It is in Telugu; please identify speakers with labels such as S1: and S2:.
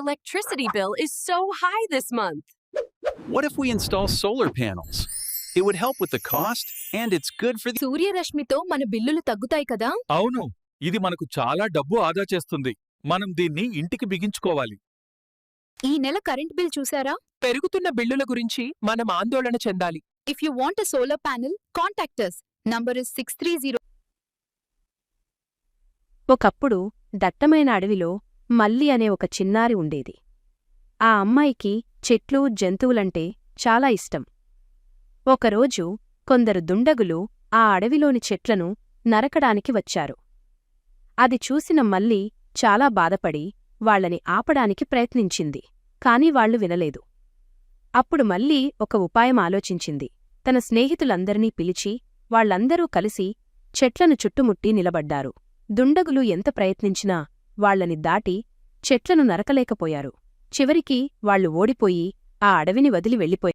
S1: electricity bill is so high this month.
S2: What if we install solar panels? It would help with the cost, and it's good for the...
S3: సూర్యరశ్మితో మన బిల్లులు తగ్గుతాయి కదా?
S4: అవును, ఇది మనకు చాలా డబ్బు ఆదా చేస్తుంది. మనం దీన్ని ఇంటికి బిగించుకోవాలి.
S3: ఈ నెల కరెంట్ బిల్ చూసారా?
S5: పెరుగుతున్న బిల్లుల గురించి మనం ఆందోళన చెందాలి.
S3: If you want a solar panel, contact us. Number is 630.
S6: ఒకప్పుడు దట్టమైన అడవిలో మల్లి అనే ఒక చిన్నారి ఉండేది. ఆ అమ్మాయికి చెట్లు, జంతువులంటే చాలా ఇష్టం. ఒకరోజు కొందరు దుండగులు ఆ అడవిలోని చెట్లను నరకడానికి వచ్చారు. అది చూసిన మల్లి చాలా బాధపడి వాళ్లని ఆపడానికి ప్రయత్నించింది. కాని వాళ్లు వినలేదు. అప్పుడు మల్లి ఒక ఉపాయం ఆలోచించింది. తన స్నేహితులందర్నీ పిలిచి వాళ్లందరూ కలిసి చెట్లను చుట్టుముట్టి నిలబడ్డారు. దుండగులు ఎంత ప్రయత్నించినా వాళ్లని దాటి చెట్లను నరకలేకపోయారు. చివరికి వాళ్లు ఓడిపోయి ఆ అడవిని వదిలి వెళ్ళిపోయారు.